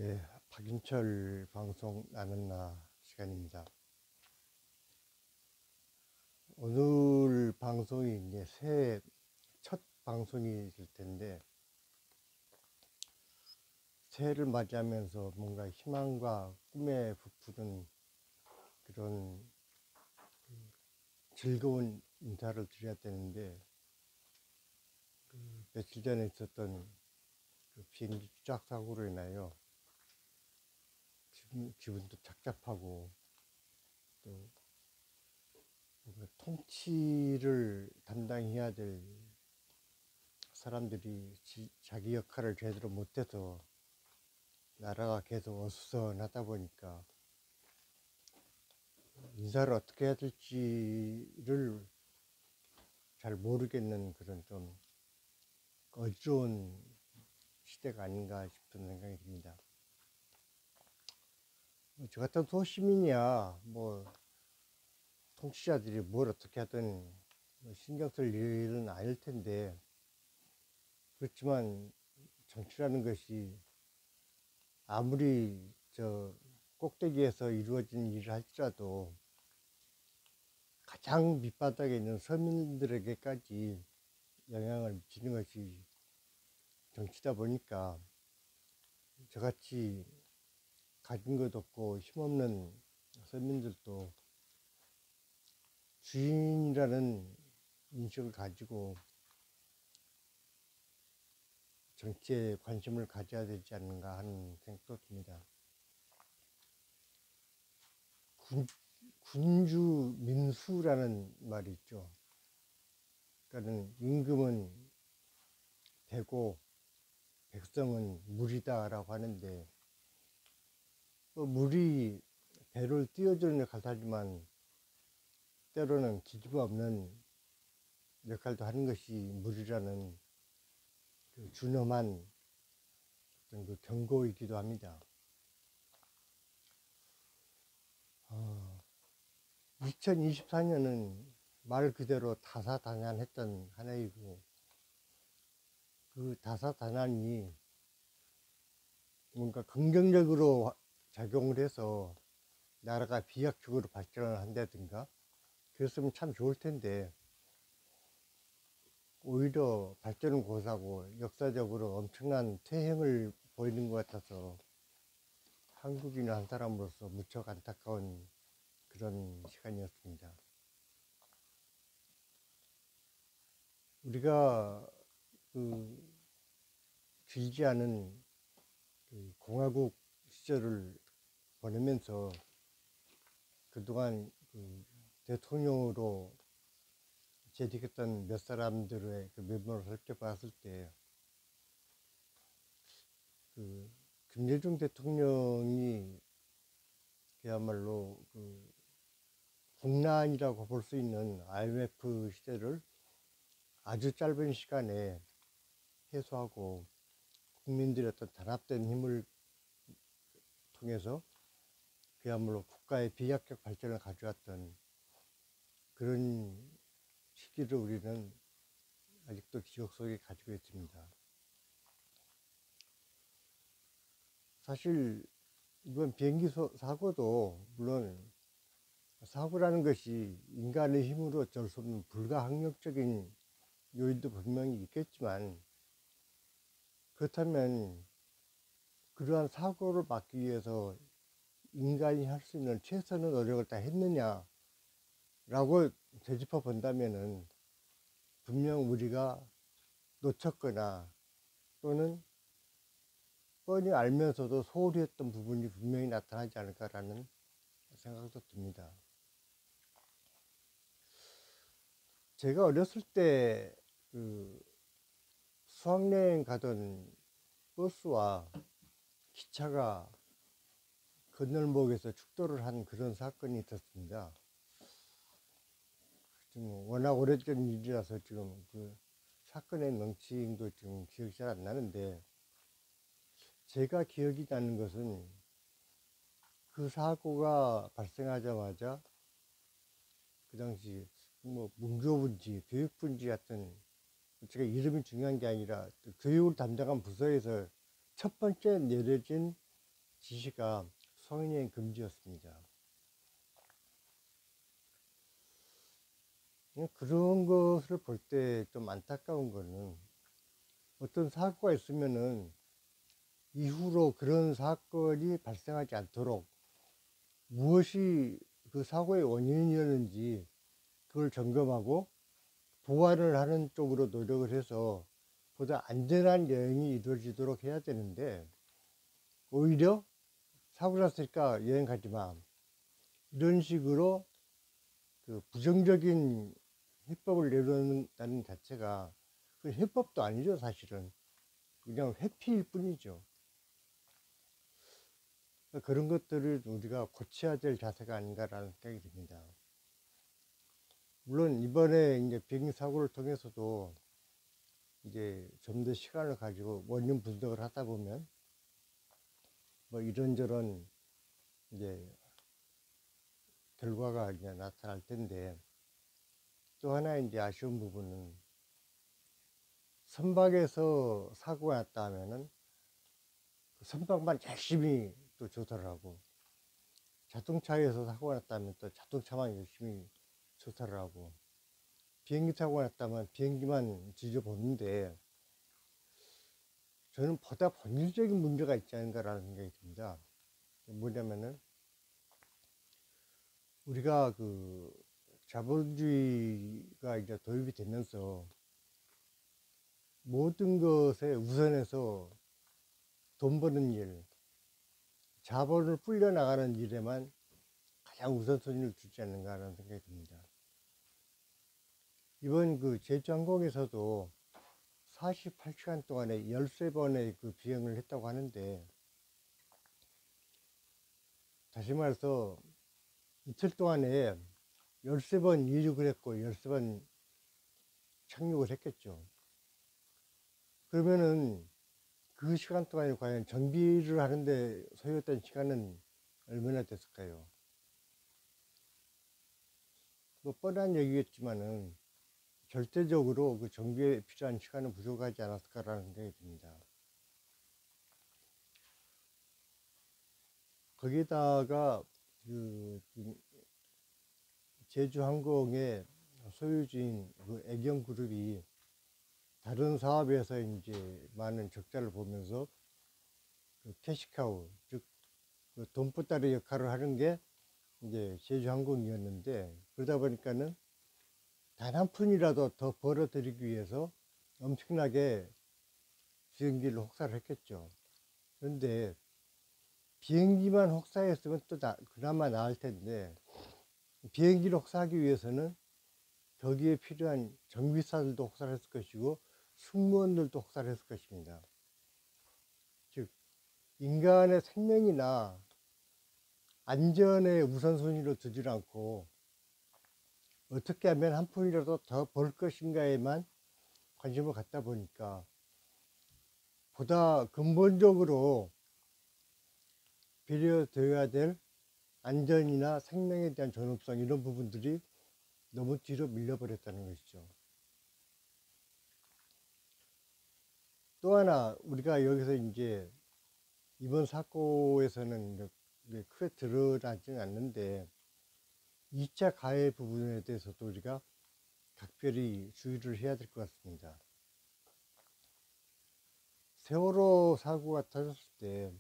예, 박인철 방송 나는 나 시간입니다. 오늘 방송이 이제 새해 첫 방송이 될 텐데, 새해를 맞이하면서 뭔가 희망과 꿈에 부푸는 그런 즐거운 인사를 드려야 되는데, 며칠 전에 있었던 그 비행기 추락 사고로 인하여 기분도 착잡하고, 또 뭔가 통치를 담당해야 될 사람들이 자기 역할을 제대로 못해서 나라가 계속 어수선하다 보니까 인사를 어떻게 해야 될지를 잘 모르겠는 그런 좀 어지러운 시대가 아닌가 싶은 생각이 듭니다. 저 같은 소시민이야 뭐 통치자들이 뭘 어떻게 하든 신경 쓸 일은 아닐 텐데, 그렇지만 정치라는 것이 아무리 저 꼭대기에서 이루어진 일을 할지라도 가장 밑바닥에 있는 서민들에게까지 영향을 미치는 것이 정치다 보니까, 저같이 가진 것 없고 힘없는 서민들도 주인이라는 인식을 가지고 정치에 관심을 가져야 되지 않는가 하는 생각도 듭니다. 군주 민수라는 말이 있죠. 그러니까 임금은 대고 백성은 물이다라고 하는데, 물이 배를 띄워주는 역할도 하지만 때로는 뒤집어 엎는 역할도 하는 것이 물이라는 그 준엄한 어떤 그 경고이기도 합니다. 2024년은 말 그대로 다사다난했던 한 해이고, 그 다사다난이 뭔가 긍정적으로 작용을 해서 나라가 비약적으로 발전을 한다든가 그랬으면 참 좋을 텐데, 오히려 발전은 고사고 역사적으로 엄청난 퇴행을 보이는 것 같아서 한국인 한 사람으로서 무척 안타까운 그런 시간이었습니다. 우리가 그 길지 않은 그 공화국 시절을 보내면서 그동안 그 대통령으로 재직했던 몇 사람들의 그 면모를 살펴봤을 때, 그 김대중 대통령이 그야말로 그 국난이라고 볼 수 있는 IMF 시대를 아주 짧은 시간에 해소하고 국민들의 어떤 단합된 힘을 통해서 그야말로 국가의 비약적 발전을 가져왔던 그런 시기를 우리는 아직도 기억 속에 가지고 있습니다. 사실 이번 비행기 사고도 물론 사고라는 것이 인간의 힘으로 어쩔 수 없는 불가항력적인 요인도 분명히 있겠지만, 그렇다면 그러한 사고를 막기 위해서 인간이 할 수 있는 최선의 노력을 다 했느냐라고 되짚어 본다면은 분명 우리가 놓쳤거나 또는 뻔히 알면서도 소홀히 했던 부분이 분명히 나타나지 않을까라는 생각도 듭니다. 제가 어렸을 때 그 수학여행 가던 버스와 기차가 건널목에서 축도를 한 그런 사건이 있었습니다. 지금 워낙 오래전 일이라서 지금 그 사건의 명칭도 지금 기억이 잘 안 나는데, 제가 기억이 나는 것은 그 사고가 발생하자마자 그 당시 뭐 문교분지 교육분지 같은, 제가 이름이 중요한 게 아니라 교육을 담당한 부서에서 첫 번째 내려진 지시가 성인여행 금지였습니다. 그런 것을 볼 때 좀 안타까운 거는, 어떤 사고가 있으면은 이후로 그런 사건이 발생하지 않도록 무엇이 그 사고의 원인이었는지 그걸 점검하고 보완을 하는 쪽으로 노력을 해서 보다 안전한 여행이 이루어지도록 해야 되는데, 오히려 사고 났으니까 여행 가지 마, 이런 식으로 그 부정적인 해법을 내놓는다는 자체가, 그 해법도 아니죠. 사실은 그냥 회피일 뿐이죠. 그런 것들을 우리가 고쳐야 될 자세가 아닌가라는 생각이 듭니다. 물론 이번에 이제 비행기 사고를 통해서도 이제 좀 더 시간을 가지고 원인 분석을 하다 보면 뭐 이런저런 이제 결과가 이제 나타날 텐데, 또 하나 이제 아쉬운 부분은, 선박에서 사고가 났다 하면은 그 선박만 열심히 또 조사를 하고, 자동차에서 사고가 났다면 또 자동차만 열심히 조사를 하고, 비행기 사고가 났다면 비행기만 지져보는데, 저는 보다 본질적인 문제가 있지 않은가라는 생각이 듭니다. 뭐냐면은, 우리가 그 자본주의가 이제 도입이 되면서 모든 것에 우선해서 돈 버는 일, 자본을 불려나가는 일에만 가장 우선순위를 두지 않는가라는 생각이 듭니다. 이번 그 제주항공에서도 48시간 동안에 13번의 그 비행을 했다고 하는데, 다시 말해서 이틀 동안에 13번 이륙을 했고 13번 착륙을 했겠죠. 그러면은 그 시간 동안에 과연 정비를 하는데 소요했던 시간은 얼마나 됐을까요? 뭐 뻔한 얘기겠지만은 절대적으로 그 정비에 필요한 시간은 부족하지 않았을까라는 생각이 듭니다. 거기다가 그 제주항공의 소유주인 그 애경그룹이 다른 사업에서 이제 많은 적자를 보면서 그 캐시카우, 즉 그 돈보따리 역할을 하는 게 이제 제주항공이었는데, 그러다 보니까는 단 한 푼이라도 더 벌어들이기 위해서 엄청나게 비행기를 혹사를 했겠죠. 그런데 비행기만 혹사했으면 또 그나마 나을 텐데, 비행기를 혹사하기 위해서는 거기에 필요한 정비사들도 혹사를 했을 것이고 승무원들도 혹사를 했을 것입니다. 즉 인간의 생명이나 안전에 우선순위를 두지 않고 어떻게 하면 한 푼이라도 더 벌 것인가에만 관심을 갖다 보니까, 보다 근본적으로 배려되어야 될 안전이나 생명에 대한 존엄성, 이런 부분들이 너무 뒤로 밀려버렸다는 것이죠. 또 하나 우리가 여기서 이제 이번 사고에서는 크게 드러나지는 않는데, 2차 가해 부분에 대해서도 우리가 각별히 주의를 해야 될 것 같습니다. 세월호 사고가 터졌을 때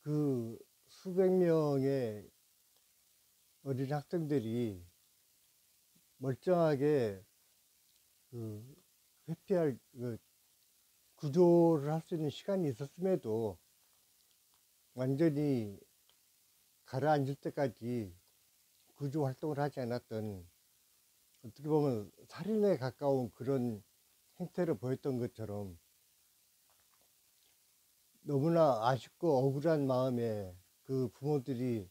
그 수백 명의 어린 학생들이 멀쩡하게 그 회피할 그 구조를 할 수 있는 시간이 있었음에도 완전히 가라앉을 때까지 구조 활동을 하지 않았던, 어떻게 보면 살인에 가까운 그런 행태를 보였던 것처럼, 너무나 아쉽고 억울한 마음에 그 부모들이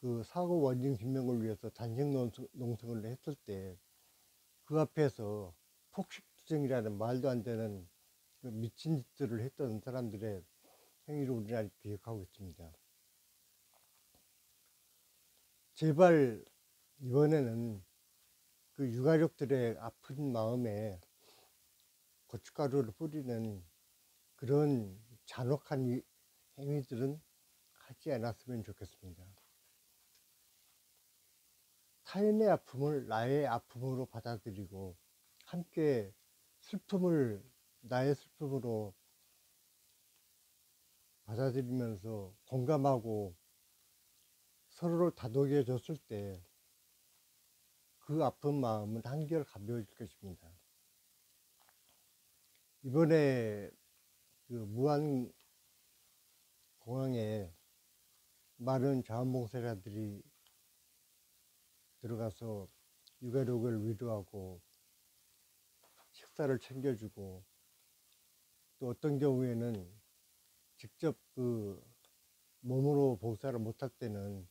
그 사고 원인 규명을 위해서 단식 농성을 했을 때, 그 앞에서 폭식투쟁이라는 말도 안 되는 그 미친 짓들을 했던 사람들의 행위를 우리는 아직 기억하고 있습니다. 제발 이번에는 그 유가족들의 아픈 마음에 고춧가루를 뿌리는 그런 잔혹한 행위들은 하지 않았으면 좋겠습니다. 타인의 아픔을 나의 아픔으로 받아들이고 함께 슬픔을 나의 슬픔으로 받아들이면서 공감하고 서로를 다독여 줬을 때 그 아픈 마음은 한결 가벼워질 것입니다. 이번에 그 무안 공항에 많은 자원봉사자들이 들어가서 유가족을 위로하고 식사를 챙겨주고 또 어떤 경우에는 직접 그 몸으로 봉사를 못할 때는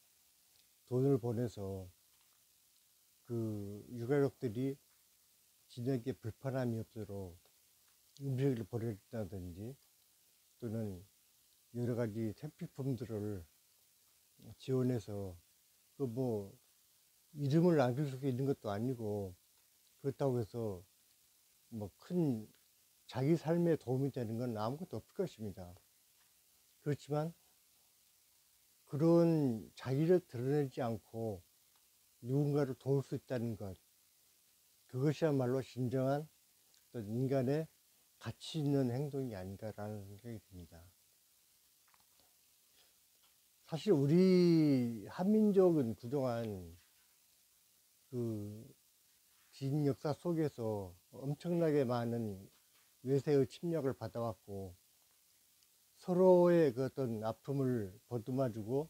돈을 보내서 그 유가족들이 진혁에 불편함이 없도록 음식을 보내준다든지 또는 여러 가지 생필품들을 지원해서 그 뭐 이름을 남길 수 있는 것도 아니고 그렇다고 해서 뭐 큰 자기 삶에 도움이 되는 건 아무것도 없을 것입니다. 그렇지만 그런 자기를 드러내지 않고 누군가를 도울 수 있다는 것, 그것이야말로 진정한 어떤 인간의 가치 있는 행동이 아닌가라는 생각이 듭니다. 사실 우리 한민족은 그동안 그 긴 역사 속에서 엄청나게 많은 외세의 침략을 받아왔고 서로의 그 어떤 아픔을 보듬어주고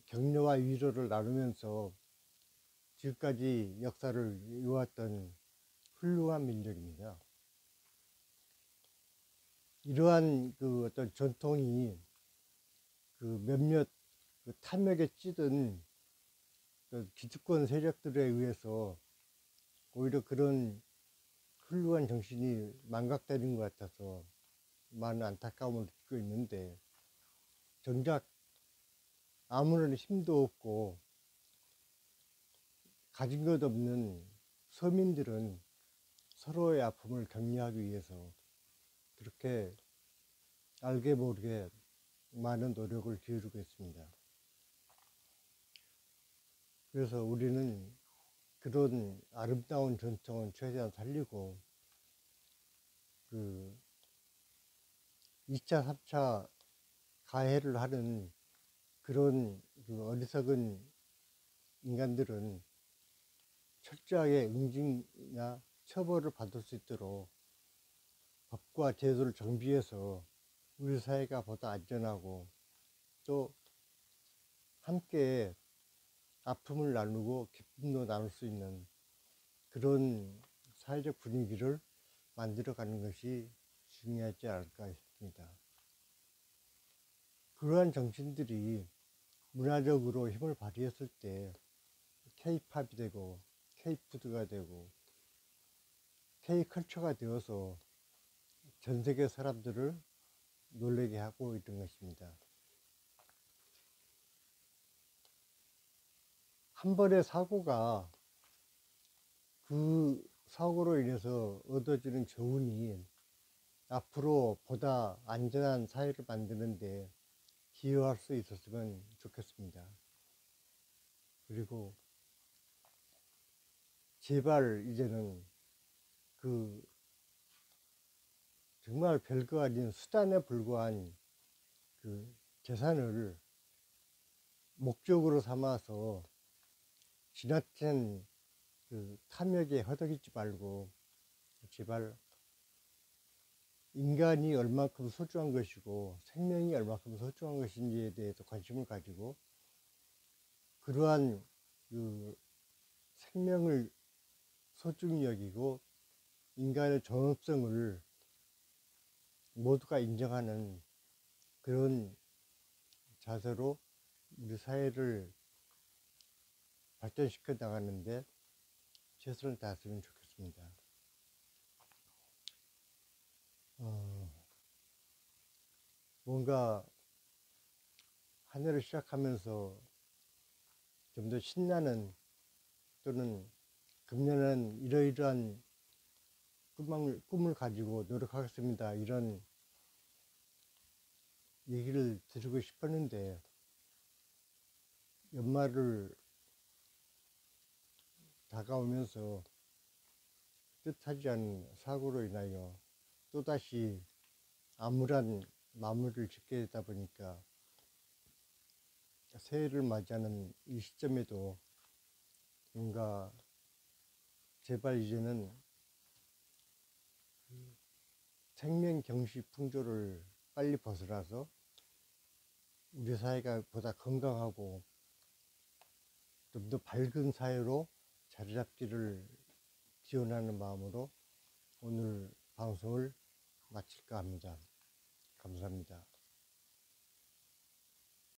격려와 위로를 나누면서 지금까지 역사를 이어왔던 훌륭한 민족입니다. 이러한 그 어떤 전통이 그 몇몇 그 탐욕에 찌든 그 기득권 세력들에 의해서 오히려 그런 훌륭한 정신이 망각되는 것 같아서 많은 안타까움을 느끼고 있는데 정작 아무런 힘도 없고 가진 것 없는 서민들은 서로의 아픔을 격려하기 위해서 그렇게 알게 모르게 많은 노력을 기울이고 있습니다. 그래서 우리는 그런 아름다운 전통은 최대한 살리고 그 2차, 3차 가해를 하는 그런 그 어리석은 인간들은 철저하게 응징이나 처벌을 받을 수 있도록 법과 제도를 정비해서 우리 사회가 보다 안전하고 또 함께 아픔을 나누고 기쁨도 나눌 수 있는 그런 사회적 분위기를 만들어가는 것이 중요하지 않을까 싶습니다. 그러한 정신들이 문화적으로 힘을 발휘했을 때 K-팝이 되고 K-푸드가 되고 K-컬처가 되어서 전 세계 사람들을 놀라게 하고 있는 것입니다. 한 번의 사고가 그 사고로 인해서 얻어지는 교훈이 앞으로 보다 안전한 사회를 만드는데 기여할 수 있었으면 좋겠습니다. 그리고 제발 이제는 그 정말 별거 아닌 수단에 불과한 그 재산을 목적으로 삼아서 지나친 그 탐욕에 허덕이지 말고 제발 인간이 얼마큼 소중한 것이고 생명이 얼마큼 소중한 것인지에 대해서 관심을 가지고 그러한 그 생명을 소중히 여기고 인간의 존엄성을 모두가 인정하는 그런 자세로 우리 사회를 발전시켜 나가는데 최선을 다했으면 좋겠습니다. 뭔가 한 해를 시작하면서 좀 더 신나는 또는 금년은 이러이러한 꿈을 가지고 노력하겠습니다. 이런 얘기를 드리고 싶었는데 연말을 다가오면서 뜻하지 않은 사고로 인하여 또다시 암울한 마무리를 짓게 되다 보니까 새해를 맞이하는 이 시점에도 뭔가 제발 이제는 생명 경시 풍조를 빨리 벗어나서 우리 사회가 보다 건강하고 좀 더 밝은 사회로 자리 잡기를 기원하는 마음으로 오늘 방송을 마칠까 합니다. 감사합니다.